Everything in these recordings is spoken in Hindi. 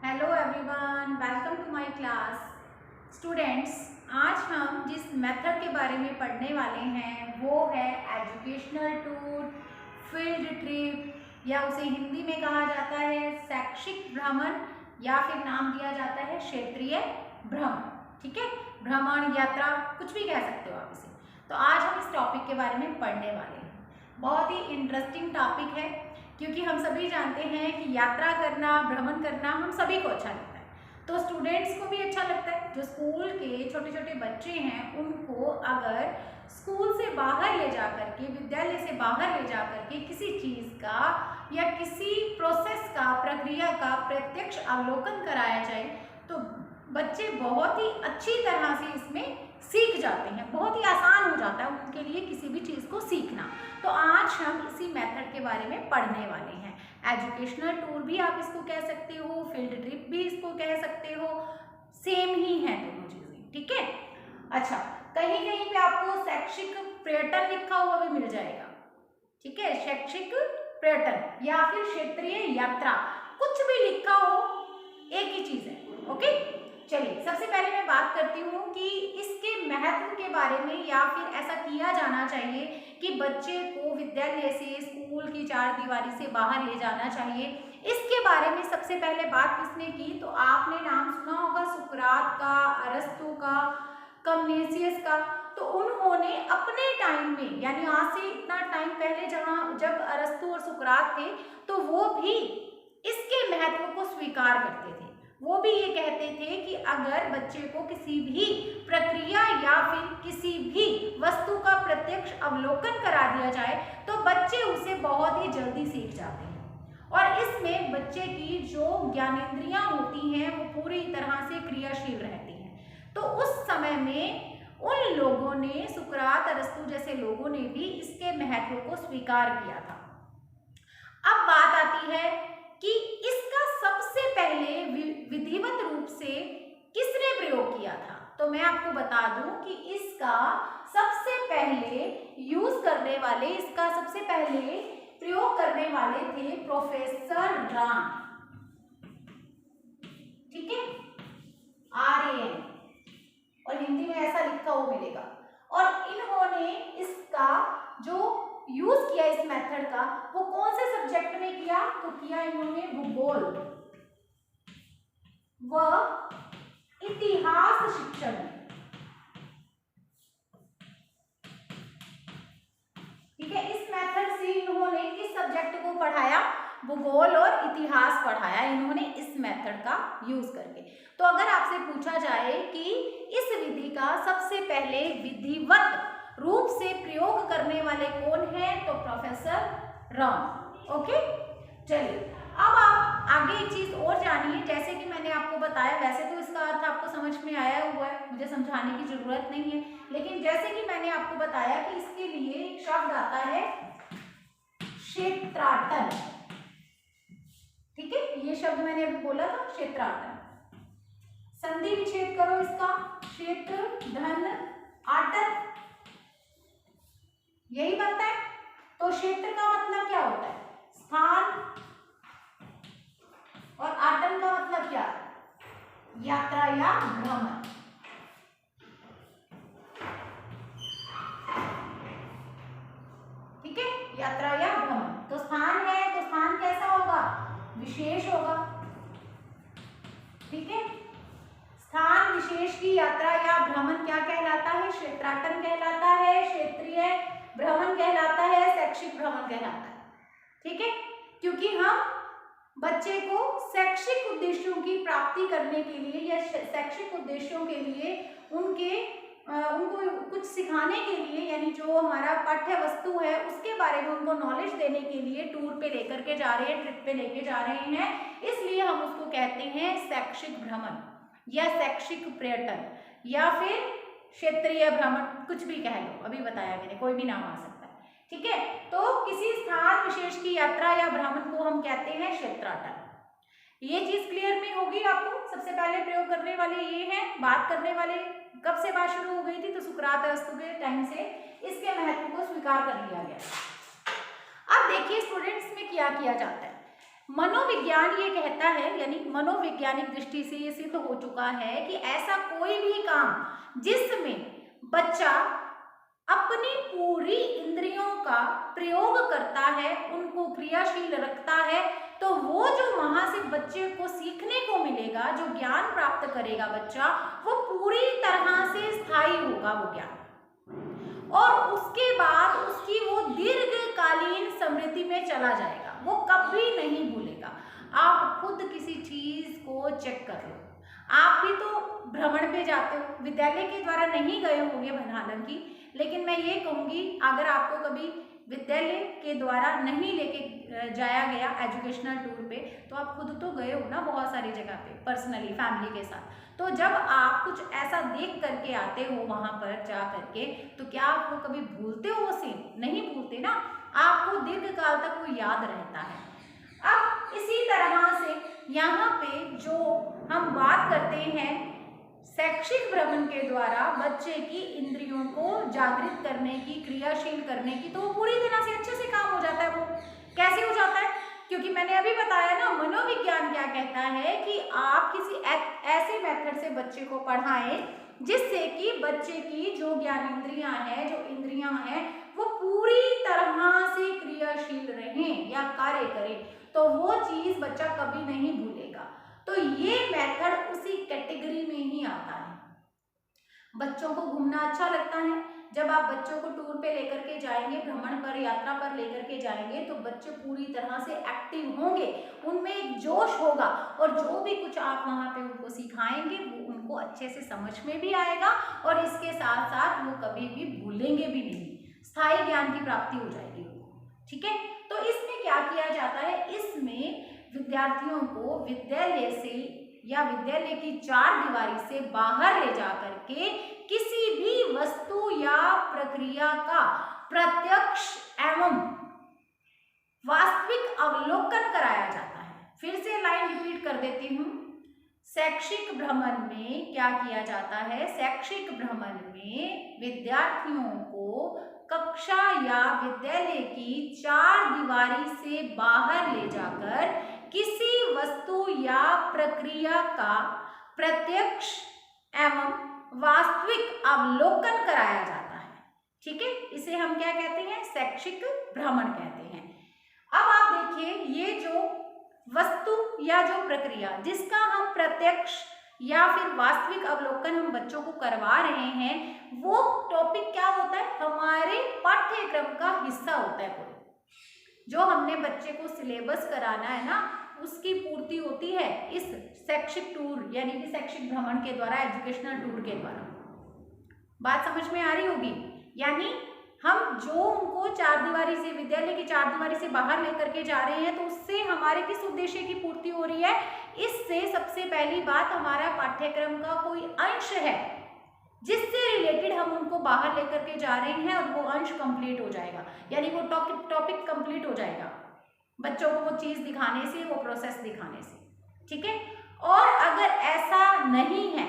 Hello everyone, welcome to my class. Students, आज हम जिस मेथड के बारे में पढ़ने वाले हैं वो है एजुकेशनल टूर, फील्ड ट्रिप या उसे हिंदी में कहा जाता है शैक्षिक भ्रमण या फिर नाम दिया जाता है क्षेत्रीय भ्रमण। ठीक है, भ्रमण, यात्रा, कुछ भी कह सकते हो आप इसे। तो आज हम इस टॉपिक के बारे में पढ़ने वाले हैं। बहुत ही इंटरेस्टिंग टॉपिक है क्योंकि हम सभी जानते हैं कि यात्रा करना, भ्रमण करना हम सभी को अच्छा लगता है। तो स्टूडेंट्स को भी अच्छा लगता है। जो स्कूल के छोटे छोटे बच्चे हैं उनको अगर स्कूल से बाहर ले जा करके, विद्यालय से बाहर ले जा करके किसी चीज़ का या किसी प्रोसेस का, प्रक्रिया का प्रत्यक्ष अवलोकन कराया जाए तो बच्चे बहुत ही अच्छी तरह से इसमें सीख जाते हैं। बहुत ही आसान हो जाता है उनके लिए किसी भी चीज़ को सीखना। तो आज हम इसी मेथड के बारे में पढ़ने वाले हैं। एजुकेशनल टूर भी आप इसको कह सकते हो, फील्ड ट्रिप भी इसको कह सकते हो, सेम ही है दोनों चीजें। ठीक है, अच्छा, कहीं कहीं पे आपको शैक्षिक पर्यटन लिखा हुआ भी मिल जाएगा। ठीक है, शैक्षिक पर्यटन या फिर क्षेत्रीय यात्रा, कुछ भी लिखा हो एक ही चीज है। ओके, चलिए सबसे पहले मैं बात करती हूँ कि इसके महत्व के बारे में या फिर ऐसा किया जाना चाहिए कि बच्चे को विद्यालय से, स्कूल की चार दीवारी से बाहर ले जाना चाहिए। इसके बारे में सबसे पहले बात किसने की, तो आपने नाम सुना होगा सुकरात का, अरस्तु का, कमनेसियस का। तो उन्होंने अपने टाइम में, यानी आज से इतना टाइम पहले जब अरस्तु और सुकरात थे, तो वो भी इसके महत्व को स्वीकार करते थे। वो भी ये कहते थे कि अगर बच्चे को किसी भी प्रक्रिया या फिर किसी भी वस्तु का प्रत्यक्ष अवलोकन करा दिया जाए तो बच्चे उसे बहुत ही जल्दी सीख जाते हैं और इसमें बच्चे की जो ज्ञानेंद्रियां होती हैं वो पूरी तरह से क्रियाशील रहती हैं। तो उस समय में उन लोगों ने, सुकरात, अरस्तु जैसे लोगों ने भी इसके महत्व को स्वीकार किया था। अब बात आती है कि इसका सबसे पहले विधिवत रूप से किसने प्रयोग किया था। तो मैं आपको बता दूं कि इसका सबसे पहले यूज करने वाले, इसका सबसे पहले प्रयोग करने वाले थे प्रोफेसर राम। ठीक है, RAN, और हिंदी में ऐसा लिखा हुआ मिलेगा। और इन्होंने इसका जो यूज किया इस मेथड का, वो कौन से सब्जेक्ट में किया, तो किया इन्होंने भूगोल व इतिहास शिक्षण में। ठीक है, इस मेथड से इन्होंने किस सब्जेक्ट को पढ़ाया, भूगोल और इतिहास पढ़ाया इन्होंने इस मेथड का यूज करके। तो अगर आपसे पूछा जाए कि इस विधि का सबसे पहले विधिवत रूप से प्रयोग करने वाले कौन है, तो प्रोफेसर राम। ओके, चलिए अब आप आगे एक चीज और जानिए। जैसे कि मैंने आपको बताया, वैसे तो इसका अर्थ आपको समझ में आया हुआ है, मुझे समझाने की जरूरत नहीं है, लेकिन जैसे कि मैंने आपको बताया कि इसके लिए एक शब्द आता है क्षेत्राटन। ठीक है, ये शब्द मैंने अभी बोला था, क्षेत्राटन। संधि विच्छेद करो इसका, क्षेत्र धन आटन, यही बनता है। तो क्षेत्र का मतलब क्या होता है, स्थान, और आटन का मतलब क्या, यात्रा या भ्रमण। ठीक है, यात्रा या भ्रमण। तो स्थान है तो स्थान कैसा होगा, विशेष होगा। ठीक है, स्थान विशेष की यात्रा या भ्रमण क्या कहलाता है, क्षेत्राटन कहलाता है, क्षेत्रीय भ्रमण कहलाता है, शैक्षिक भ्रमण कहलाता है। ठीक है, क्योंकि हम बच्चे को शैक्षिक उद्देश्यों की प्राप्ति करने के लिए या शैक्षिक उद्देश्यों के लिए उनको कुछ सिखाने के लिए, यानी जो हमारा पाठ्य वस्तु है उसके बारे में उनको नॉलेज देने के लिए टूर पे लेकर के जा रहे हैं, ट्रिप पे लेके जा रहे हैं, इसलिए हम उसको कहते हैं शैक्षिक भ्रमण या शैक्षिक पर्यटन या फिर क्षेत्रीय भ्रमण, कुछ भी कह लो, अभी बताया मैंने, कोई भी नाम आ सकता है। ठीक है, तो किसी स्थान विशेष की यात्रा या भ्रमण को हम कहते हैं क्षेत्राटन। ये चीज क्लियर में होगी आपको। सबसे पहले प्रयोग करने वाले ये हैं, बात करने वाले कब से बात शुरू हो गई थी, तो सुकरात, अरस्तु के टाइम से इसके महत्व को स्वीकार कर लिया गया। अब देखिए स्टूडेंट्स में क्या किया जाता है, मनोविज्ञान ये कहता है, यानी मनोवैज्ञानिक दृष्टि से ये सिद्ध हो चुका है कि ऐसा कोई भी काम जिसमें बच्चा अपनी पूरी इंद्रियों का प्रयोग करता है, उनको क्रियाशील रखता है, तो वो जो वहां से बच्चे को सीखने को मिलेगा, जो ज्ञान प्राप्त करेगा बच्चा, वो पूरी तरह से स्थायी होगा वो ज्ञान, और उसके बाद उसकी वो दीर्घकालीन स्मृति में चला जाएगा, वो कभी नहीं भूलेगा। आप खुद किसी चीज को चेक कर लो। आप भी तो भ्रमण पे जाते हो, विद्यालय के द्वारा नहीं गए होंगे हालांकि, लेकिन मैं ये कहूँगी अगर आपको कभी विद्यालय के द्वारा नहीं लेके जाया गया एजुकेशनल टूर पे, तो आप खुद तो गए हो ना बहुत सारी जगह पे पर्सनली फैमिली के साथ। तो जब आप कुछ ऐसा देख करके आते हो वहाँ पर जा करके, तो क्या आप वो कभी भूलते हो वो सीन? नहीं भूलते ना, आपको दीर्घकाल तक वो याद रहता है। अब इसी तरह से यहाँ पे जो हम बात करते हैं शैक्षिक भ्रमण के द्वारा बच्चे की इंद्रियों को जागृत करने की, क्रियाशील करने की, तो वो पूरी तरह से अच्छे से काम हो जाता है। वो कैसे हो जाता है? क्योंकि मैंने अभी बताया ना, मनोविज्ञान क्या कहता है कि आप किसी ऐसे मेथड से बच्चे को पढ़ाएं जिससे कि बच्चे की जो ज्ञानेंद्रियां हैं, जो इंद्रियां हैं, वो पूरी तरह से क्रियाशील रहें या कार्य करें, तो वो चीज बच्चा कभी नहीं भूलेगा। तो ये मेथड उसी कैटेगरी में ही आता है। बच्चों को घूमना अच्छा लगता है, जब आप बच्चों को टूर पे लेकर के जाएंगे, भ्रमण पर, यात्रा पर लेकर के जाएंगे, तो बच्चे पूरी तरह से एक्टिव होंगे, उनमें एक जोश होगा, और जो भी कुछ आप वहाँ पे उनको सिखाएंगे वो उनको अच्छे से समझ में भी आएगा, और इसके साथ साथ वो कभी भी भूलेंगे भी नहीं, स्थायी ज्ञान की प्राप्ति हो जाएगी उनको। ठीक है, तो इसमें क्या किया जाता है, इसमें विद्यार्थियों को विद्यालय से या विद्यालय की चार दीवारी से बाहर ले जा करके किसी भी वस्तु या प्रक्रिया का प्रत्यक्ष एवं वास्तविक अवलोकन कराया जाता है। फिर से लाइन रिपीट कर देती हूँ। शैक्षिक भ्रमण में क्या किया जाता है? शैक्षिक भ्रमण में विद्यार्थियों को कक्षा या विद्यालय की चार दीवारी से बाहर ले जाकर किसी वस्तु या प्रक्रिया का प्रत्यक्ष एवं वास्तविक अवलोकन कराया जाता है। ठीक है, इसे हम क्या कहते हैं? शैक्षिक भ्रमण कहते हैं। अब आप देखिए, ये जो वस्तु या जो प्रक्रिया जिसका हम प्रत्यक्ष या फिर वास्तविक अवलोकन हम बच्चों को करवा रहे हैं, वो टॉपिक क्या होता है? हमारे पाठ्यक्रम का हिस्सा होता है। जो हमने बच्चे को सिलेबस कराना है ना, उसकी पूर्ति होती है इस शैक्षिक टूर यानी कि शैक्षिक भ्रमण के द्वारा, एजुकेशनल टूर के द्वारा। बात समझ में आ रही होगी? यानी हम जो उनको चार दीवारी से, विद्यालय की चार दीवारी से बाहर लेकर के जा रहे हैं, तो उससे हमारे किस उद्देश्य की पूर्ति हो रही है? इससे सबसे पहली बात, हमारा पाठ्यक्रम का कोई अंश है जिससे रिलेटेड हम उनको बाहर लेकर के जा रहे हैं, और वो अंश कंप्लीट हो जाएगा, यानी वो टॉपिक कंप्लीट हो जाएगा बच्चों को वो चीज दिखाने से, वो प्रोसेस दिखाने से। ठीक है, और अगर ऐसा नहीं है,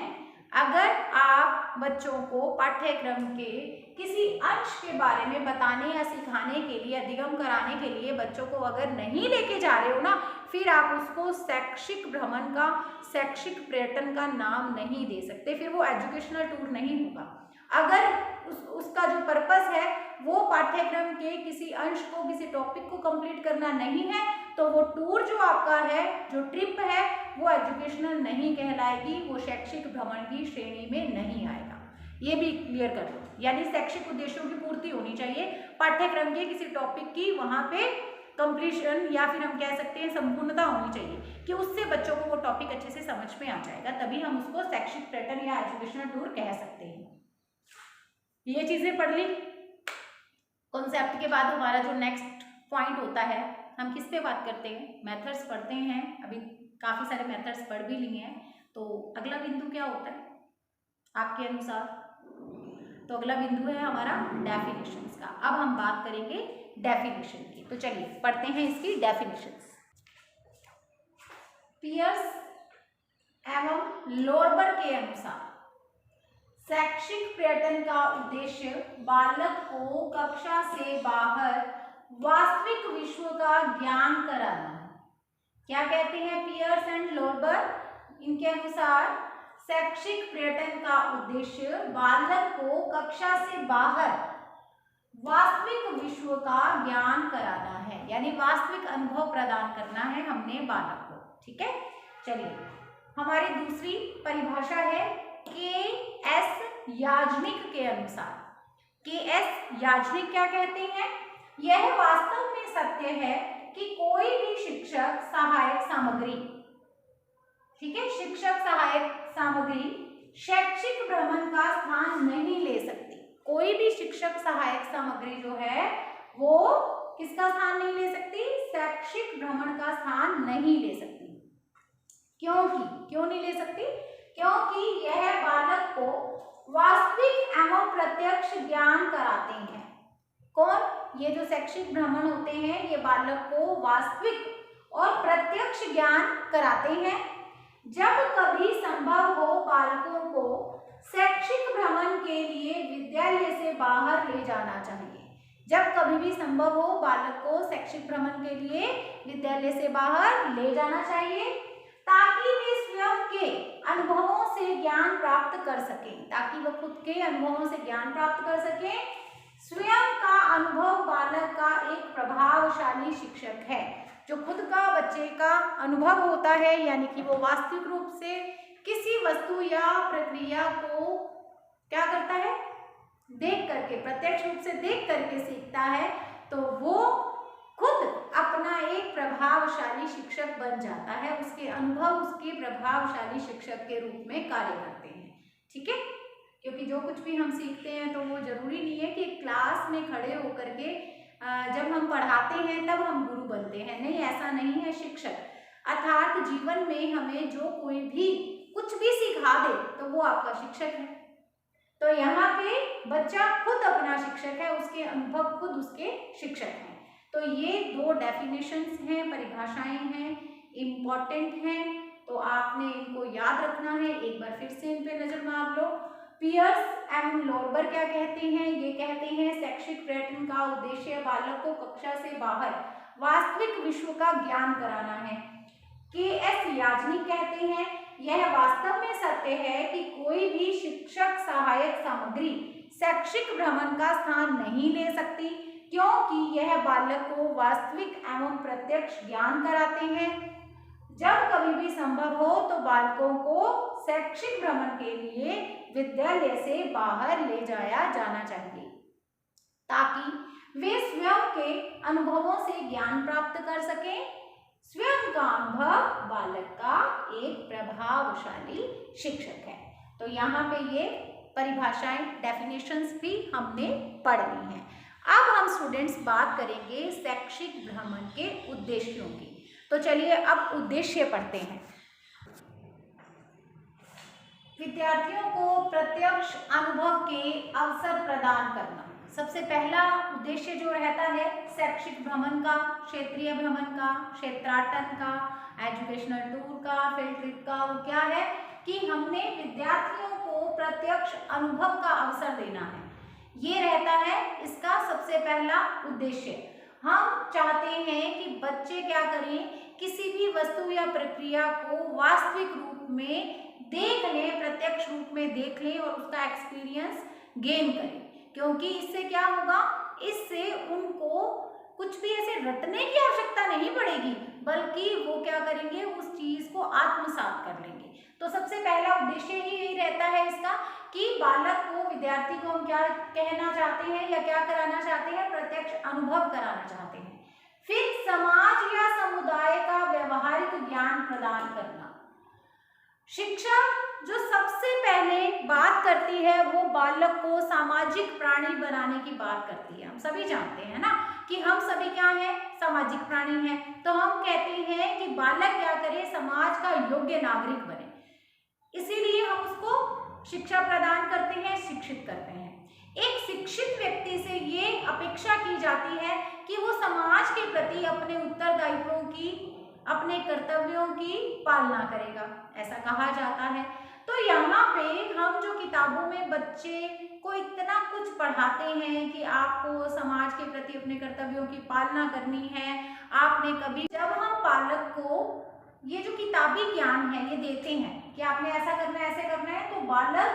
अगर आप बच्चों को पाठ्यक्रम के किसी अंश के बारे में बताने या सिखाने के लिए, अधिगम कराने के लिए बच्चों को अगर नहीं लेके जा रहे हो ना, फिर आप उसको शैक्षिक भ्रमण का, शैक्षिक पर्यटन का नाम नहीं दे सकते, फिर वो एजुकेशनल टूर नहीं होगा। अगर उसका जो पर्पस है वो पाठ्यक्रम के किसी अंश को, किसी टॉपिक को कंप्लीट करना नहीं है, तो वो टूर जो आपका है, जो ट्रिप है, वो एजुकेशनल नहीं कहलाएगी, वो शैक्षिक भ्रमण की श्रेणी में नहीं आएगा। ये भी क्लियर कर लो। यानी शैक्षिक उद्देश्यों की पूर्ति होनी चाहिए, पाठ्यक्रम के किसी टॉपिक की वहाँ पे कंप्लीशन, या फिर हम कह सकते हैं संपूर्णता होनी चाहिए, कि उससे बच्चों को वो टॉपिक अच्छे से समझ में आ जाएगा, तभी हम उसको शैक्षिक पर्यटन या एजुकेशनल टूर कह सकते हैं। ये चीजें पढ़ ली। कॉन्सेप्ट के बाद हमारा जो नेक्स्ट पॉइंट होता है, हम किस पे बात करते हैं? मेथड्स पढ़ते हैं। अभी काफ़ी सारे मेथड्स पढ़ भी लिए हैं, तो अगला बिंदु क्या होता है आपके अनुसार? तो अगला बिंदु है हमारा डेफिनेशंस का। अब हम बात करेंगे डेफिनेशन की, तो चलिए पढ़ते हैं इसकी डेफिनेशंस। पियर्स एवं लोरबर के अनुसार शैक्षिक पर्यटन का उद्देश्य बालक को कक्षा से बाहर वास्तविक विश्व का ज्ञान कराना है। क्या कहते हैं पियर्स एंड लोरबर? इनके अनुसार शैक्षिक पर्यटन का उद्देश्य बालक को कक्षा से बाहर वास्तविक विश्व का ज्ञान कराना है, यानी वास्तविक अनुभव प्रदान करना है हमने बालक को। ठीक है, चलिए हमारी दूसरी परिभाषा है के एस याजनिक के अनुसार। के एस याजनिक क्या कहते हैं? यह वास्तव में सत्य है कि कोई भी शिक्षक सहायक सामग्री, ठीक है, शिक्षक सहायक सामग्री शैक्षिक भ्रमण का स्थान नहीं ले सकती। कोई भी शिक्षक सहायक सामग्री जो है वो किसका स्थान नहीं ले सकती? शैक्षिक भ्रमण का स्थान नहीं ले सकती। क्यों नहीं ले सकती? क्योंकि यह बालक को वास्तविक एवं प्रत्यक्ष ज्ञान कराते हैं। कौन? ये जो शैक्षिक भ्रमण होते हैं ये बालक को वास्तविक और प्रत्यक्ष ज्ञान कराते हैं। जब कभी संभव हो बालकों को शैक्षिक भ्रमण के लिए विद्यालय से बाहर ले जाना चाहिए। जब कभी भी संभव हो बालक को शैक्षिक भ्रमण के लिए विद्यालय से बाहर ले जाना चाहिए, ताकि वे स्वयं के अनुभवों से ज्ञान प्राप्त कर सकें, ताकि वह खुद के अनुभवों से ज्ञान प्राप्त कर सकें। स्वयं का अनुभव बालक का एक प्रभावशाली शिक्षक है। जो खुद का बच्चे का अनुभव होता है, यानी कि वो वास्तविक रूप से किसी वस्तु या प्रक्रिया को क्या करता है? देख करके, प्रत्यक्ष रूप से देख करके सीखता है, तो वो खुद अपना एक प्रभावशाली शिक्षक बन जाता है। उसके अनुभव उसके प्रभावशाली शिक्षक के रूप में कार्य करते हैं। ठीक है, क्योंकि जो कुछ भी हम सीखते हैं तो वो जरूरी नहीं है कि क्लास में खड़े होकर के जब हम पढ़ाते हैं तब हम गुरु बनते हैं। नहीं, ऐसा नहीं है। शिक्षक अर्थात जीवन में हमें जो कोई भी कुछ भी सिखा दे तो वो आपका शिक्षक है। तो यहाँ पे बच्चा खुद अपना शिक्षक है, उसके अनुभव खुद उसके शिक्षक हैं। तो ये दो डेफिनेशंस हैं, परिभाषाएं हैं, इम्पॉर्टेंट हैं, तो आपने इनको याद रखना है। एक बार फिर से इन पे नजर मार लो। पियर्स एंड लोरबर क्या कहते हैं? ये कहते हैं शैक्षिक पर्यटन का उद्देश्य बालक को कक्षा से बाहर वास्तविक विश्व का ज्ञान कराना है। के एस याजनिक कहते हैं यह वास्तव में सत्य है कि कोई भी शिक्षक सहायक सामग्री शैक्षिक भ्रमण का स्थान नहीं ले सकती, क्योंकि यह बालक को वास्तविक एवं प्रत्यक्ष ज्ञान कराते हैं। जब कभी भी संभव हो तो बालकों को शैक्षिक भ्रमण के लिए विद्यालय से बाहर ले जाया जाना चाहिए, ताकि वे स्वयं के अनुभवों से ज्ञान प्राप्त कर सकें। स्वयं का अनुभव बालक का एक प्रभावशाली शिक्षक है। तो यहाँ पे ये परिभाषाएं, डेफिनेशंस भी हमने पढ़ ली हैं। अब हम स्टूडेंट्स बात करेंगे शैक्षिक भ्रमण के उद्देश्यों की। तो चलिए अब उद्देश्य पढ़ते हैं। विद्यार्थियों को प्रत्यक्ष अनुभव के अवसर प्रदान करना। सबसे पहला उद्देश्य जो रहता है शैक्षिक भ्रमण का, क्षेत्रीय भ्रमण का, क्षेत्राटन का, एजुकेशनल टूर का, फील्ड ट्रिप का, वो क्या है कि हमने विद्यार्थियों को प्रत्यक्ष अनुभव का अवसर देना है। ये रहता है इसका सबसे पहला उद्देश्य। हम चाहते हैं कि बच्चे क्या करें, किसी भी वस्तु या प्रक्रिया को वास्तविक रूप में देख लें, प्रत्यक्ष रूप में देख लें और उसका एक्सपीरियंस गेन करें। क्योंकि इससे क्या होगा, इससे उनको कुछ भी ऐसे रटने की आवश्यकता नहीं पड़ेगी, बल्कि वो क्या करेंगे, उस चीज को आत्मसात कर लेंगे। तो सबसे पहला उद्देश्य ही यही रहता है इसका कि बालक को, विद्यार्थी को हम क्या कहना चाहते हैं या क्या कराना चाहते हैं, प्रत्यक्ष अनुभव कराना चाहते हैं। फिर समाज या समुदाय का व्यवहारिक ज्ञान प्रदान करना। शिक्षा जो सबसे पहले बात करती है वो बालक को सामाजिक प्राणी बनाने की बात करती है। हम सभी जानते हैं ना कि हम सभी क्या हैं, सामाजिक प्राणी हैं। तो हम कहते हैं कि बालक क्या करे, समाज का योग्य नागरिक बने। इसीलिए हम उसको शिक्षा प्रदान करते हैं, शिक्षित करते हैं। एक शिक्षित व्यक्ति से ये अपेक्षा की जाती है कि वो समाज के प्रति अपने उत्तरदायित्वों की, अपने कर्तव्यों की पालना करेगा, ऐसा कहा जाता है। तो यहाँ पे हम जो किताबों में बच्चे को इतना कुछ पढ़ाते हैं कि आपको समाज के प्रति अपने कर्तव्यों की पालना करनी है, आपने कभी, जब हम बालक को ये जो किताबी ज्ञान है ये देते हैं कि आपने ऐसा करना है, ऐसे करना है, तो बालक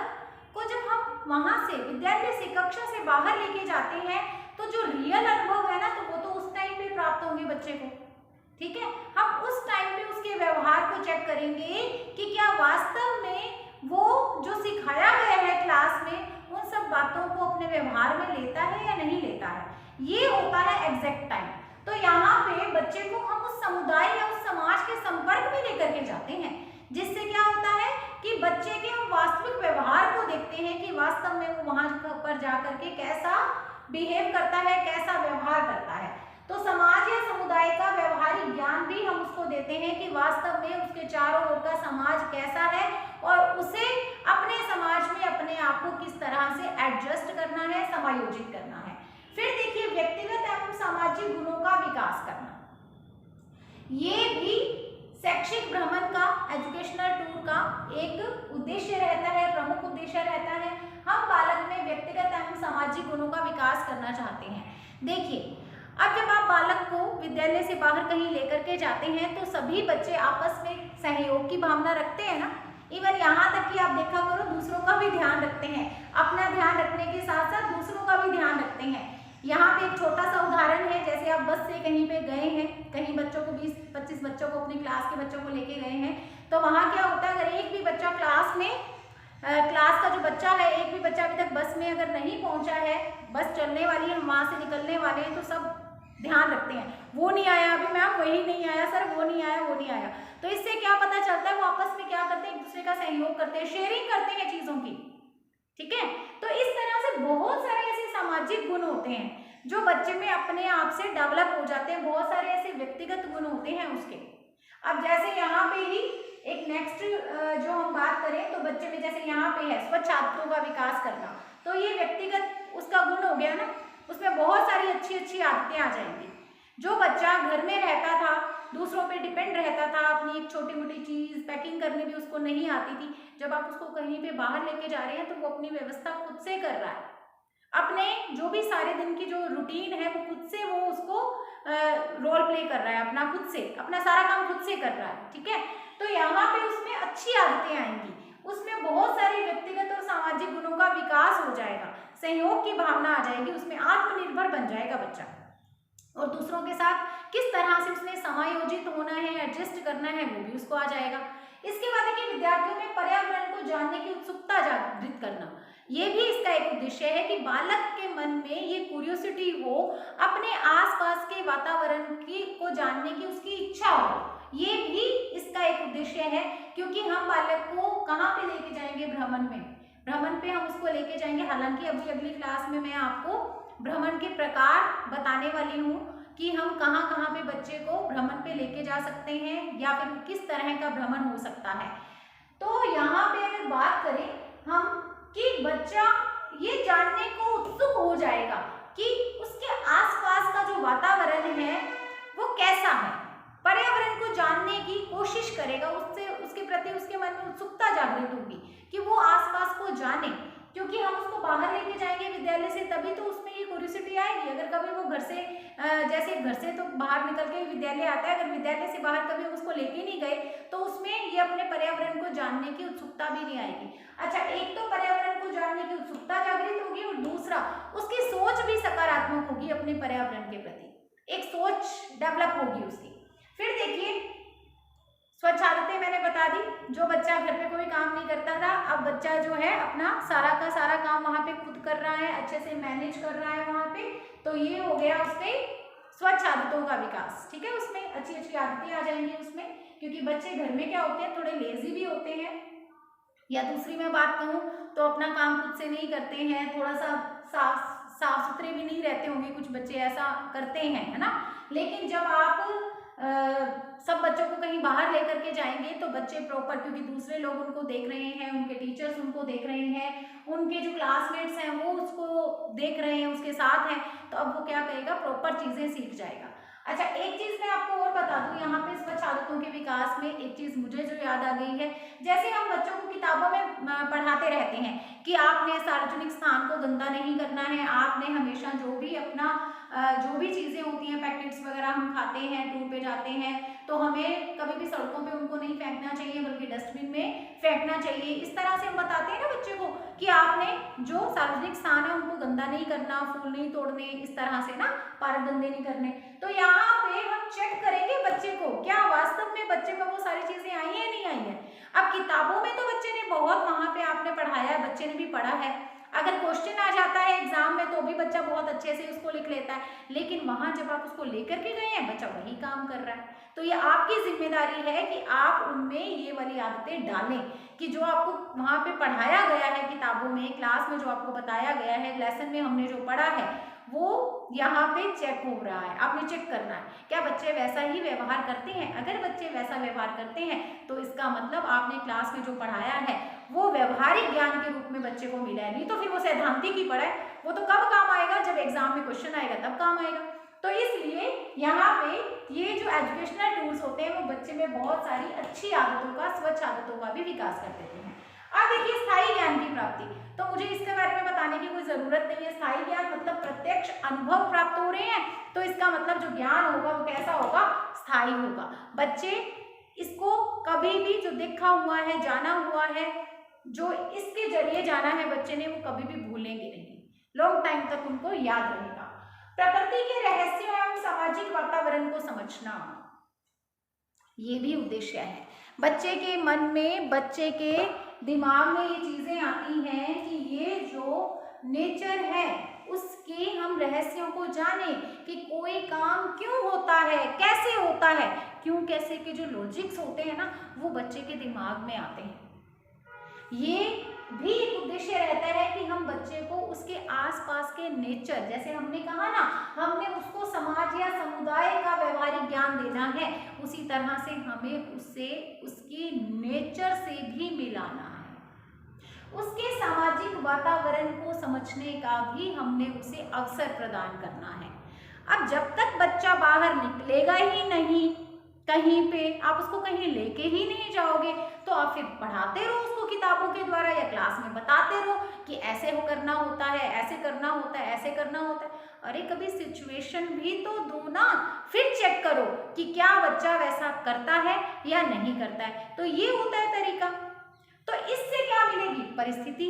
को जब हम वहां से, विद्यालय से, कक्षा से बाहर लेके जाते हैं, तो जो रियल अनुभव है ना, तो वो तो उस टाइम पे प्राप्त होंगे बच्चे को। ठीक है, हम उस टाइम पे उसके व्यवहार को चेक करेंगे कि क्या वास्तव में वो जो सिखाया गया है क्लास में उन सब बातों को अपने व्यवहार में लेता है या नहीं लेता है। ये होता है एग्जैक्ट टाइम। तो यहाँ पे बच्चे को हम उस समुदाय या उस समाज के संपर्क में लेकर के जाते हैं, जिससे क्या होता है कि बच्चे के हम वास्तविक व्यवहार को देखते हैं कि वास्तव में वो वहां पर जाकर के कैसा बिहेव करता है, कैसा व्यवहार करता है। तो समाज या समुदाय का व्यवहारिक ज्ञान भी हम उसको देते हैं कि वास्तव में उसके चारों ओर का समाज कैसा है और उसे अपने समाज में अपने आप को किस तरह से एडजस्ट करना है, समायोजित करना है। फिर देखिए, व्यक्तिगत एवं सामाजिक गुणों का विकास करना, ये भी शैक्षिक भ्रमण का, एजुकेशनल टूर का एक उद्देश्य रहता है, प्रमुख उद्देश्य रहता है। हम बालक में व्यक्तिगत एवं सामाजिक गुणों का विकास करना चाहते हैं। देखिए, अब जब आप बालक को विद्यालय से बाहर कहीं लेकर के जाते हैं तो सभी बच्चे आपस में सहयोग की भावना रखते हैं ना। इवन यहाँ तक कि आप देखा करो, दूसरों का भी ध्यान रखते हैं, अपना ध्यान रखने के साथ साथ दूसरों का भी ध्यान रखते हैं। यहाँ पे एक छोटा सा उदाहरण है, जैसे आप बस से कहीं पे गए हैं, कहीं बच्चों को 20-25 बच्चों को, अपनी क्लास के बच्चों को लेके गए हैं, तो वहाँ क्या होता है, अगर एक भी बच्चा क्लास का जो बच्चा है, एक भी बच्चा अभी तक बस में अगर नहीं पहुंचा है, बस चलने वाली है, हम वहाँ से निकलने वाले हैं, तो सब ध्यान रखते हैं, वो नहीं आया अभी मैम, वही नहीं आया सर, वो नहीं आया, वो नहीं आया। तो इससे क्या पता चलता है, वो आपस में क्या करते हैं, एक दूसरे का सहयोग करते हैं, शेयरिंग करते हैं चीजों की। ठीक है, तो इस तरह से बहुत सारे ऐसे सामाजिक गुण होते हैं जो बच्चे में अपने आप से डेवलप हो जाते हैं, बहुत सारे ऐसे व्यक्तिगत गुण होते हैं उसके। अब जैसे यहाँ पे ही एक नेक्स्ट जो हम बात करें तो बच्चे में जैसे यहाँ पे है स्वच्छ आदतों का विकास करना, तो ये व्यक्तिगत उसका गुण हो गया ना, उसमें बहुत सारी अच्छी अच्छी आदतें आ जाएंगी। जो बच्चा घर में रहता था, दूसरों पे डिपेंड रहता था, अपनी एक छोटी मोटी चीज पैकिंग करनी भी उसको नहीं आती थी, जब आप उसको कहीं पे बाहर लेके जा रहे हैं तो वो अपनी व्यवस्था खुद से कर रहा है, अपने जो भी सारे दिन की जो रूटीन है वो खुद से वो उसको रोल प्ले कर रहा है, अपना खुद से अपना सारा काम खुद से कर रहा है। ठीक है, तो यहाँ पे उसमें अच्छी आदतें आएंगी, उसमें बहुत सारे व्यक्तिगत और सामाजिक गुणों का विकास हो जाएगा, सहयोग की भावना आ जाएगी, उसमें आत्मनिर्भर बन जाएगा बच्चा, और दूसरों के साथ किस तरह से उसने समायोजित होना है, एडजस्ट करना है, वो भी उसको आ जाएगा। इसके बाद देखिए, विद्यार्थियों में पर्यावरण को जानने की उत्सुकता जागृत करना, ये भी इसका एक उद्देश्य है कि बालक के मन में ये क्यूरियोसिटी हो, अपने आसपास के वातावरण की को जानने की उसकी इच्छा हो, ये भी इसका एक उद्देश्य है। क्योंकि हम बालक को कहाँ पे लेके जाएंगे, भ्रमण में, भ्रमण पे हम उसको लेके जाएंगे। हालांकि अभी अगली क्लास में मैं आपको भ्रमण के प्रकार बताने वाली हूँ कि हम कहाँ कहाँ पे बच्चे को भ्रमण पे लेके जा सकते हैं या फिर किस तरह का भ्रमण हो सकता है। तो यहाँ पे अगर बात करें हम कि बच्चा ये जानने को उत्सुक हो जाएगा कि उसके आसपास का जो वातावरण है वो कैसा है, पर्यावरण को जानने की कोशिश करेगा, उससे उसके प्रति उसके मन में उत्सुकता जागृत होगी कि वो आसपास को जाने। क्योंकि हम उसको बाहर लेके जाएंगे विद्यालय से, तभी तो उसमें ये क्यूरियोसिटी आएगी। अगर कभी वो घर से जैसे घर से तो बाहर निकल के विद्यालय आता है, अगर विद्यालय से बाहर कभी उसको लेके नहीं गए तो उसमें ये अपने पर्यावरण को जानने की उत्सुकता भी नहीं आएगी। अच्छा, एक तो पर्यावरण को जानने की उत्सुकता जागृत होगी और दूसरा उसकी सोच भी सकारात्मक होगी, अपने पर्यावरण के प्रति एक सोच डेवलप होगी उसकी। फिर देखिए, स्वच्छ आदतें मैंने बता दी, जो बच्चा घर पे कोई काम नहीं करता था, अब बच्चा जो है अपना सारा का सारा काम वहाँ पे खुद कर रहा है, अच्छे से मैनेज कर रहा है वहाँ पे, तो ये हो गया उसके स्वच्छ आदतों का विकास। ठीक है, उसमें अच्छी अच्छी आदतें आ जाएंगी उसमें, क्योंकि बच्चे घर में क्या होते हैं, थोड़े लेजी भी होते हैं, या दूसरी मैं बात कहूँ तो अपना काम खुद से नहीं करते हैं, थोड़ा सा साफ सुथरे भी नहीं रहते होंगे, कुछ बच्चे ऐसा करते हैं, है ना। लेकिन जब आप सब बच्चों को कहीं बाहर लेकर के जाएंगे तो बच्चे प्रॉपर, क्योंकि दूसरे लोग उनको देख रहे हैं, उनके टीचर्स उनको देख रहे हैं, उनके जो क्लासमेट्स हैं वो उसको देख रहे हैं, उसके साथ हैं, तो अब वो क्या करेगा, प्रॉपर चीजें सीख जाएगा। अच्छा, एक चीज मैं आपको और बता दूं, यहाँ पे स्वच्छ आदतों के विकास में एक चीज मुझे जो याद आ गई है, जैसे हम बच्चों को किताबों में पढ़ाते रहते हैं कि आपने सार्वजनिक स्थान को गंदा नहीं करना है, आपने हमेशा जो भी अपना जो भी चीज़ें होती हैं, पैकेट्स वगैरह हम खाते हैं, टूर पे जाते हैं, तो हमें कभी भी सड़कों पे उनको नहीं फेंकना चाहिए बल्कि डस्टबिन में फेंकना चाहिए। इस तरह से हम बताते हैं ना बच्चे को कि आपने जो सार्वजनिक स्थान है उनको गंदा नहीं करना, फूल नहीं तोड़ने, इस तरह से ना पार्क गंदे नहीं करने। तो यहाँ पे हम चेक करेंगे बच्चे को क्या वास्तव में बच्चे में वो सारी चीजें आई है नहीं आई है। अब किताबों में तो बच्चे ने बहुत, वहां पे आपने पढ़ाया है, बच्चे ने भी पढ़ा है, अगर क्वेश्चन आ जाता है एग्जाम में तो भी बच्चा बहुत अच्छे से उसको लिख लेता है, लेकिन वहां जब आप उसको लेकर के गए हैं बच्चा वही काम कर रहा है। तो ये आपकी जिम्मेदारी है कि आप उनमें ये वाली आदतें डालें कि जो आपको वहां पे पढ़ाया गया है किताबों में, क्लास में जो आपको बताया गया है, लेसन में हमने जो पढ़ा है वो यहाँ पे चेक हो रहा है। आपने चेक करना है क्या बच्चे वैसा ही व्यवहार करते हैं। अगर बच्चे वैसा व्यवहार करते हैं तो इसका मतलब आपने क्लास में जो पढ़ाया है वो व्यवहारिक ज्ञान के रूप में बच्चे को मिला है, नहीं तो फिर वो सैद्धांतिक ही पढ़ा है, वो तो कब काम आएगा, जब एग्जाम में क्वेश्चन आएगा तब काम आएगा। तो इसलिए यहाँ पे ये जो एजुकेशनल टूल्स होते हैं वो बच्चे में बहुत सारी अच्छी आदतों का, स्वच्छ आदतों का भी विकास कर देते हैं। अब देखिए स्थायी ज्ञान की प्राप्ति, तो मुझे इसके बारे में बताने की कोई जरूरत नहीं है। स्थायी ज्ञान मतलब प्रत्यक्ष अनुभव प्राप्त हो रहे हैं, तो इसका मतलब जो ज्ञान होगा वो कैसा होगा, स्थायी होगा। बच्चे इसको कभी भी जो देखा हुआ है, जाना हुआ है, जो इसके जरिए जाना है बच्चे ने, वो कभी भी भूलेंगे नहीं, लॉन्ग टाइम तक उनको याद रहेगा। प्रकृति के रहस्यों एवं सामाजिक वातावरण को समझना, ये भी उद्देश्य है। बच्चे के मन में, बच्चे के दिमाग में ये चीजें आती हैं कि ये जो नेचर है उसके हम रहस्यों को जाने कि कोई काम क्यों होता है, कैसे होता है, क्यों कैसे के जो लॉजिक्स होते हैं ना वो बच्चे के दिमाग में आते हैं। ये भी एक उद्देश्य रहता है कि हम बच्चे को उसके आसपास के नेचर, जैसे हमने कहा ना हमने उसको समाज या समुदाय का व्यवहारिक ज्ञान देना है, उसी तरह से हमें उससे उसके नेचर से भी मिलाना है। उसके सामाजिक वातावरण को समझने का भी हमने उसे अवसर प्रदान करना है। अब जब तक बच्चा बाहर निकलेगा ही नहीं, कहीं पे आप उसको कहीं लेके ही नहीं जाओगे, तो आप फिर पढ़ाते रहो उसको किताबों के द्वारा या क्लास में बताते रहो कि ऐसे हो करना होता है, ऐसे करना होता है, ऐसे करना होता है। अरे कभी सिचुएशन भी तो दो ना, फिर चेक करो कि क्या बच्चा वैसा करता है या नहीं करता है। तो ये होता है तरीका। तो इससे क्या मिलेगी, परिस्थिति,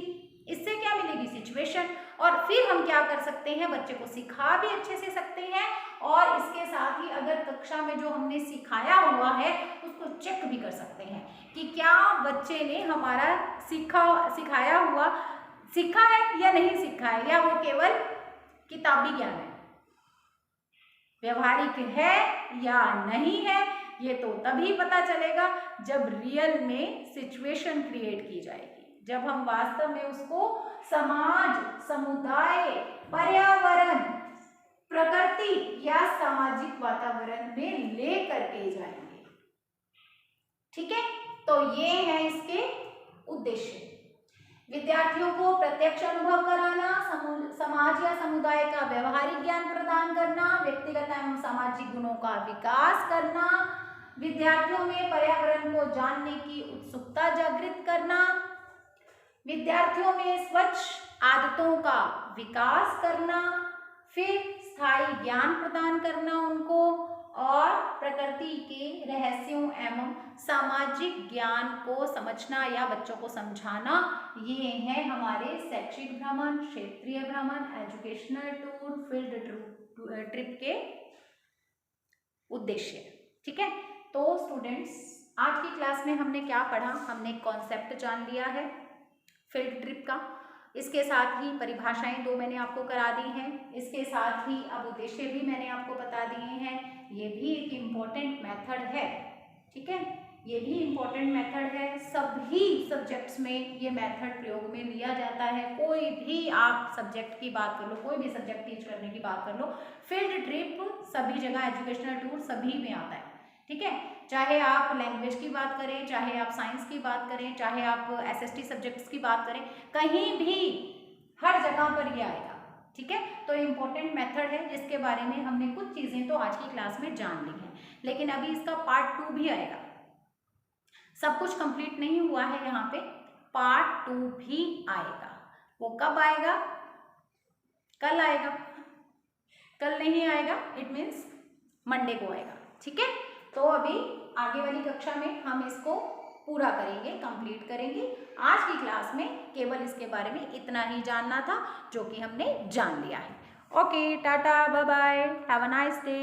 इससे क्या मिलेगी, सिचुएशन, और फिर हम क्या कर सकते हैं, बच्चे को सिखा भी अच्छे से सकते हैं, और इसके साथ ही अगर कक्षा में जो हमने सिखाया हुआ है उसको चेक भी कर सकते हैं कि क्या बच्चे ने हमारा सिखाया हुआ सीखा है या नहीं सीखा है, या वो केवल किताबी ज्ञान है, व्यवहारिक है या नहीं है। ये तो तभी पता चलेगा जब रियल में सिचुएशन क्रिएट की जाएगी, जब हम वास्तव में उसको समाज, समुदाय, पर्यावरण, प्रकृति या सामाजिक वातावरण में ले करके जाएंगे। ठीक है, तो ये है इसके उद्देश्य। विद्यार्थियों को प्रत्यक्ष अनुभव कराना, समाज या समुदाय का व्यवहारिक ज्ञान प्रदान करना, व्यक्तिगत एवं सामाजिक गुणों का विकास करना, विद्यार्थियों में पर्यावरण को जानने की उत्सुकता जागृत करना, विद्यार्थियों में स्वच्छ आदतों का विकास करना, फिर स्थायी ज्ञान प्रदान करना उनको, और प्रकृति के रहस्यों एवं सामाजिक ज्ञान को समझना या बच्चों को समझाना। ये है हमारे शैक्षिक भ्रमण, क्षेत्रीय भ्रमण, एजुकेशनल टूर, फील्ड ट्रिप के उद्देश्य। ठीक है, तो स्टूडेंट्स आज की क्लास में हमने क्या पढ़ा, हमने कॉन्सेप्ट जान लिया है फील्ड ट्रिप का, इसके साथ ही परिभाषाएं दो मैंने आपको करा दी हैं, इसके साथ ही अब उद्देश्य भी मैंने आपको बता दिए हैं। ये भी एक इम्पोर्टेंट मेथड है, ठीक है, ये भी इम्पोर्टेंट मेथड है, सभी सब्जेक्ट्स में ये मेथड प्रयोग में लिया जाता है। कोई भी आप सब्जेक्ट की बात कर लो, कोई भी सब्जेक्ट टीच करने की बात कर लो, फील्ड ट्रिप सभी जगह, एजुकेशनल टूर सभी में आता है। ठीक है, चाहे आप लैंग्वेज की बात करें, चाहे आप साइंस की बात करें, चाहे आप एसएसटी सब्जेक्ट्स की बात करें, कहीं भी हर जगह पर ये आएगा। ठीक है, तो इम्पोर्टेंट मेथड है जिसके बारे में हमने कुछ चीजें तो आज की क्लास में जान ली हैं, लेकिन अभी इसका पार्ट 2 भी आएगा। सब कुछ कंप्लीट नहीं हुआ है, यहाँ पे पार्ट 2 भी आएगा। वो कब आएगा, कल आएगा, कल नहीं आएगा, इट मीन्स मंडे को आएगा, ठीक है। तो अभी आगे वाली कक्षा में हम इसको पूरा करेंगे, कंप्लीट करेंगे। आज की क्लास में केवल इसके बारे में इतना ही जानना था जो कि हमने जान लिया है। Okay, tata, bye bye, have a nice day.